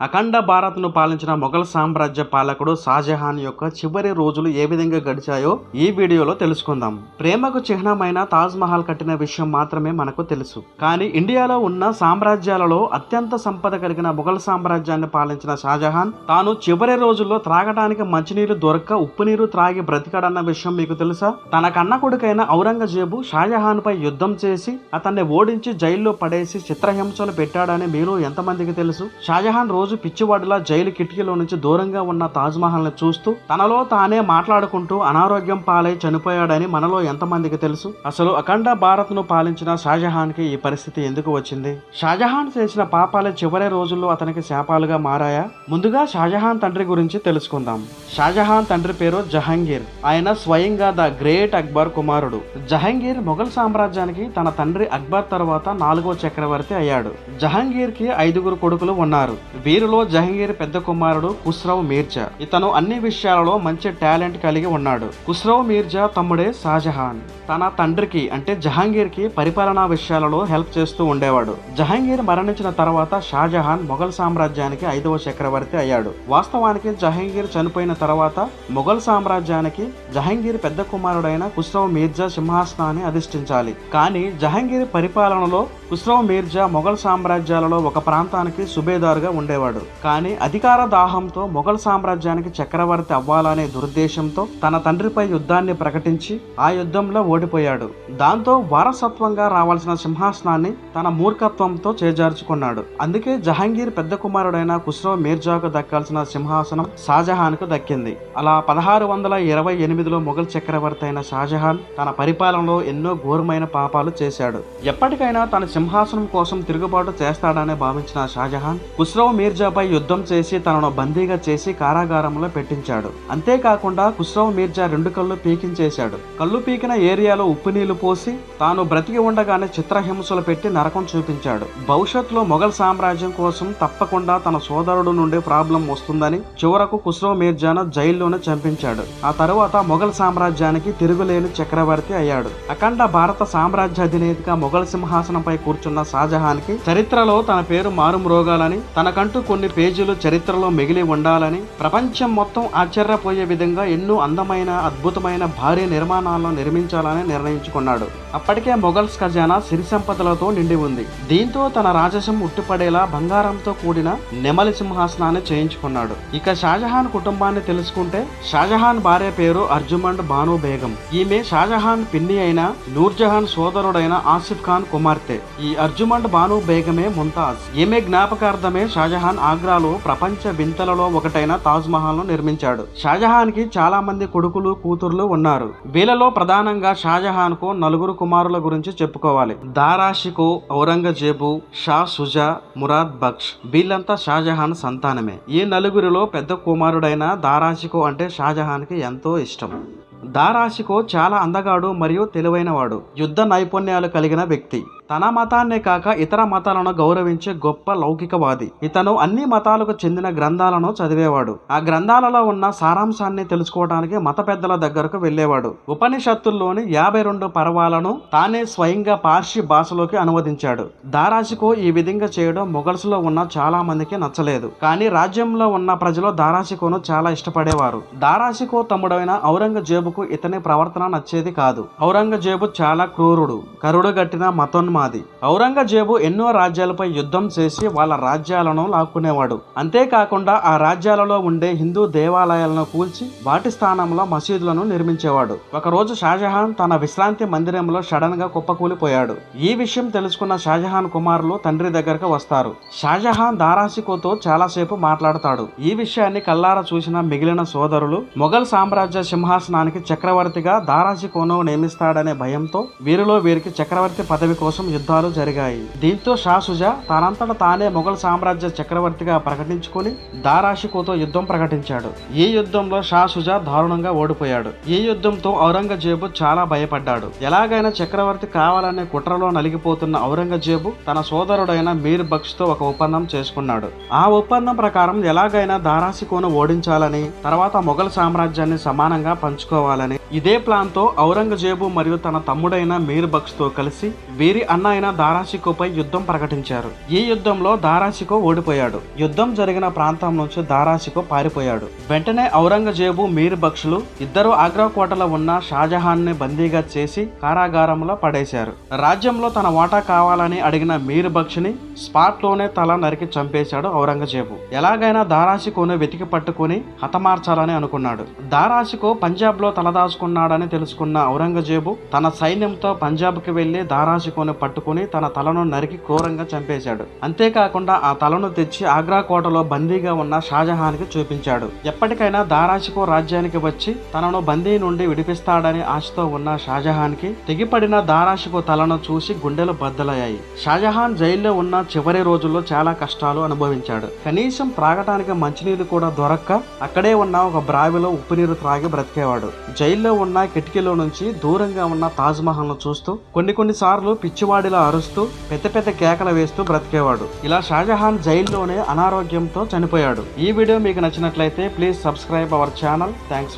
అఖండ భారత్ను పాలించిన మొఘల్ సామ్రాజ్య పాలకుడు షాజహాన్ యొక్క చివరి రోజులు ఏ విధంగా గడిచాయో ఈ వీడియోలో తెలుసుకుందాం. ప్రేమకు చిహ్నమైన తాజ్ మహల్ కట్టిన విషయం మాత్రమే మనకు తెలుసు. కానీ ఇండియాలో ఉన్న సామ్రాజ్యాలలో అత్యంత సంపద కలిగిన మొఘల్ సామ్రాజ్యాన్ని పాలించిన షాజహాన్ తాను చివరి రోజుల్లో త్రాగడానికి మంచినీరు దొరక్క ఉప్పు నీరు త్రాగి బ్రతికాడన్న విషయం మీకు తెలుసా? తన కన్న కొడుకైన ఔరంగజేబు షాజహాన్ పై యుద్ధం చేసి అతన్ని ఓడించి జైల్లో పడేసి చిత్రహింసలు పెట్టాడని మీరు ఎంతమందికి తెలుసు? షాజహాన్ రోజు పిచ్చివాడిలా జైలు కిటికీలో నుంచి దూరంగా ఉన్న తాజ్ మహల్ ని చూస్తూ తనలో తానే మాట్లాడుకుంటూ అనారోగ్యం పాలై చనిపోయాడని మనలో ఎంతమందికి తెలుసు? అసలు అఖండ భారత్ ను పాలించిన షాజహాన్ కి ఈ పరిస్థితి ఎందుకు వచ్చింది? షాజహాన్ చేసిన పాపాలే చివరి రోజుల్లో అతనికి శాపాలుగా మారాయా? ముందుగా షాజహాన్ తండ్రి గురించి తెలుసుకుందాం. షాజహాన్ తండ్రి పేరు జహంగీర్. ఆయన స్వయంగా ద గ్రేట్ అక్బర్ కుమారుడు. జహంగీర్ మొఘల్ సామ్రాజ్యానికి తన తండ్రి అక్బర్ తర్వాత 4వ చక్రవర్తి అయ్యాడు. జహంగీర్ కి 5గురు కొడుకులు ఉన్నారు. వీరిలో జహంగీర్ పెద్ద కుమారుడు ఖుస్రౌ మీర్జా. ఇతను అన్ని విషయాలలో మంచి టాలెంట్ కలిగి ఉన్నాడు. ఖుస్రౌ మీర్జా తమ్ముడే షాజహాన్. తన తండ్రికి అంటే జహంగీర్ కి పరిపాలనా విషయాలలో హెల్ప్ చేస్తూ ఉండేవాడు. జహంగీర్ మరణించిన తర్వాత షాజహాన్ మొఘల్ సామ్రాజ్యానికి 5వ చక్రవర్తి అయ్యాడు. వాస్తవానికి జహంగీర్ చనిపోయిన తర్వాత మొఘల్ సామ్రాజ్యానికి జహంగీర్ పెద్ద కుమారుడైన ఖుస్రౌ మీర్జా సింహాసనాన్ని అధిష్ఠించాలి. కానీ జహంగీర్ పరిపాలనలో ఖుస్రౌ మీర్జా మొఘల్ సామ్రాజ్యాలలో ఒక ప్రాంతానికి సుబేదారుగా ఉండేవాడు. కానీ అధికార దాహంతో మొఘల్ సామ్రాజ్యానికి చక్రవర్తి అవ్వాలనే దురుద్దేశంతో తన తండ్రిపై యుద్ధాన్ని ప్రకటించి ఆ యుద్ధంలో ఓడిపోయాడు. దాంతో వారసత్వంగా రావాల్సిన సింహాసనాన్ని తన మూర్ఖత్వంతో చేజార్చుకున్నాడు. అందుకే జహంగీర్ పెద్ద కుమారుడైన ఖుస్రౌ మీర్జాకు దక్కాల్సిన సింహాసనం షాజహాన్ కు దక్కింది. అలా 1628లో మొఘల్ చక్రవర్తి అయిన షాజహాన్ తన పరిపాలనలో ఎన్నో ఘోరమైన పాపాలు చేశాడు. ఎప్పటికైనా తన సింహాసనం కోసం తిరుగుబాటు చేస్తాడని భావించిన షాజహాన్ ఖుస్రౌ మీర్జాపై యుద్ధం చేసి తనను బందీగా చేసి కారాగారంలో పెట్టించాడు. అంతేకాకుండా ఖుస్రౌ మీర్జా 2 కళ్ళు పీకించేశాడు. కళ్ళు పీకిన ఏరియాలో ఉప్పు నీళ్లు పోసి తాను బ్రతికి ఉండగానే చిత్రహింసలు పెట్టి నరకం చూపించాడు. భవిష్యత్తులో మొఘల్ సామ్రాజ్యం కోసం తప్పకుండా తన సోదరుడు నుండి ప్రాబ్లం వస్తుందని చివరకు ఖుస్రౌ మీర్జాను జైల్లోనే చంపించాడు. ఆ తరువాత మొఘల్ సామ్రాజ్యానికి తిరుగులేని చక్రవర్తి అయ్యాడు. అఖండ భారత సామ్రాజ్యాధినేతగా మొఘల్ సింహాసనంపై కూర్చున్న షాజహాన్ కి చరిత్రలో తన పేరు మారుమ్రోగాలని, తనకంటూ కొన్ని పేజీలు చరిత్రలో మిగిలి ఉండాలని, ప్రపంచం మొత్తం ఆశ్చర్యపోయే విధంగా ఎన్నో అందమైన అద్భుతమైన భారీ నిర్మాణాలను నిర్మించాలని నిర్ణయించుకున్నాడు. అప్పటికే మొఘల్స్ ఖజానా సిరి సంపదలతో నిండి ఉంది. దీంతో తన రాజసం ఉట్టిపడేలా బంగారంతో కూడిన నెమలి సింహాసనాన్ని చేయించుకున్నాడు. ఇక షాజహాన్ కుటుంబాన్ని తెలుసుకుంటే షాజహాన్ భార్య పేరు అర్జుమండ్ బాను బేగం. ఈమె షాజహాన్ పిన్ని అయిన నూర్జహాన్ సోదరుడైన ఆసిఫ్ ఖాన్ కుమార్తె. ఈ అర్జుమండ్ బాను బేగమే ముంతాజ్. ఈమె జ్ఞాపకార్థమే షాజహాన్ ఆగ్రాలో ప్రపంచ వింతలలో ఒకటైన తాజ్ మహల్ ను నిర్మించాడు. షాజహాన్ కి చాలా మంది కొడుకులు కూతుర్లు ఉన్నారు. వీళ్ళలో ప్రధానంగా షాజహాన్ కు 4 కుమారుల గురించి చెప్పుకోవాలి. దారా షికో, ఔరంగజేబు, షా షుజా, మురాద్ బక్ష్. వీళ్ళంతా షాజహాన్ సంతానమే. ఈ 4గురిలో పెద్ద కుమారుడైన దారా షికో అంటే షాజహాన్ కి ఎంతో ఇష్టం. దారా షికో చాలా అందగాడు మరియు తెలివైనవాడు. యుద్ధ నైపుణ్యాలు కలిగిన వ్యక్తి. తన మతాన్నే కాక ఇతర మతాలను గౌరవించే గొప్ప లౌకికవాది. ఇతను అన్ని మతాలకు చెందిన గ్రంథాలను చదివేవాడు. ఆ గ్రంథాలలో ఉన్న సారాంశాన్ని తెలుసుకోవడానికి మత పెద్దల దగ్గరకు వెళ్లేవాడు. ఉపనిషత్తుల్లోని 52 పర్వాలను తానే స్వయంగా పార్సీ భాషలోకి అనువదించాడు. దారా షికో ఈ విధంగా చేయడం మొఘల్స్ లో ఉన్న చాలా మందికి నచ్చలేదు. కానీ రాజ్యంలో ఉన్న ప్రజలు దారా షికోను చాలా ఇష్టపడేవారు. దారా షికో తమ్ముడైన ఔరంగజేబుకు ఇతని ప్రవర్తన నచ్చేది కాదు. ఔరంగజేబు చాలా క్రూరుడు, కరుడుగట్టిన మతోన్మాది. ఔరంగజేబు ఎన్నో రాజ్యాలపై యుద్ధం చేసి వాళ్ళ రాజ్యాలను లాక్కునేవాడు. అంతేకాకుండా ఆ రాజ్యాలలో ఉండే హిందూ దేవాలయాలను కూల్చి వాటి స్థానంలో మసీదులను నిర్మించేవాడు. ఒకరోజు షాజహాన్ తన విశ్రాంతి మందిరంలో సడన్ గా కుప్పకూలిపోయాడు. ఈ విషయం తెలుసుకున్న షాజహాన్ కుమారులు తండ్రి దగ్గరకు వస్తారు. షాజహాన్ దారా షికోతో చాలాసేపు మాట్లాడతాడు. ఈ విషయాన్ని కల్లారా చూసిన మిగిలిన సోదరులు మొఘల్ సామ్రాజ్య సింహాసనానికి చక్రవర్తిగా దారా షికోను నియమిస్తాడనే భయంతో వీరికి చక్రవర్తి పదవి కోసం యుద్ధాలు జరిగాయి. దీంతో షా షుజా తనంతట తానే మొఘల్ సామ్రాజ్య చక్రవర్తిగా ప్రకటించుకుని దారా షికోతో యుద్ధం ప్రకటించాడు. ఈ యుద్ధంలో షా షుజా దారుణంగా ఓడిపోయాడు. ఈ యుద్ధంతో ఔరంగజేబు చాలా భయపడ్డాడు. ఎలాగైనా చక్రవర్తి కావాలనే కుట్రలో నలిగిపోతున్న ఔరంగజేబు తన సోదరుడైన మీర్ బక్ష్ తో ఒక ఒప్పందం చేసుకున్నాడు. ఆ ఒప్పందం ప్రకారం ఎలాగైనా దారా షికోను ఓడించాలని, తర్వాత మొఘల్ సామ్రాజ్యాన్ని సమానంగా పంచుకోవాలని ఇదే ప్లాన్ తో ఔరంగజేబు మరియు తన తమ్ముడైన మీర్ బక్ష్ తో కలిసి వీరి అన్న అయిన దారాషికోపై యుద్ధం ప్రకటించారు. ఈ యుద్ధంలో దారాషికో ఓడిపోయాడు. యుద్ధం జరిగిన ప్రాంతం నుంచి దారాషికో పారిపోయాడు. వెంటనే ఔరంగజేబు మీర్ బక్షులు ఇద్దరు ఆగ్రా కోటలో ఉన్న షాజహాన్ ని బందీగా చేసి కారాగారంలో పడేశారు. రాజ్యంలో తన వాటా కావాలని అడిగిన మీర్ బక్ష్ ని స్పాట్ లోనే తల నరికి చంపేశాడు ఔరంగజేబు. ఎలాగైనా దారాషికోను వెతికి పట్టుకుని హతమార్చాలని అనుకున్నాడు. దారాషికో పంజాబ్ లో తలదాచుకున్నాడని తెలుసుకున్న ఔరంగజేబు తన సైన్యంతో పంజాబ్ కి వెళ్లి దారాషికోను పట్టుకుని తన తలను నరికి క్రూరంగా చంపేశాడు. అంతేకాకుండా ఆ తలను తెచ్చి ఆగ్రా కోటలో బందీగా ఉన్న షాజహాన్ కి చూపించాడు. ఎప్పటికైనా దారాషికో రాజ్యానికి వచ్చి తనను బందీ నుండి విడిపిస్తాడని ఆశతో ఉన్న షాజహాన్ కి తెగిపడిన దారాషికో తలను చూసి గుండెలు బద్దలయ్యాయి. షాజహాన్ జైల్లో ఉన్న చివరి రోజుల్లో చాలా కష్టాలు అనుభవించాడు. కనీసం త్రాగటానికి మంచినీరు కూడా దొరక్క అక్కడే ఉన్న ఒక బ్రావిలో ఉప్పు నీరు త్రాగి బ్రతికేవాడు. జైల్లో ఉన్న కిటికీలో నుంచి దూరంగా ఉన్న తాజ్ మహల్ ను చూస్తూ కొన్ని సార్లు పిచ్చివాడిలా అరుస్తూ పెద్ద కేకలు వేస్తూ బ్రతికేవాడు. ఇలా షాజహాన్ జైల్లోనే అనారోగ్యంతో చనిపోయాడు. ఈ వీడియో మీకు నచ్చినట్లయితే please subscribe our channel. Thanks.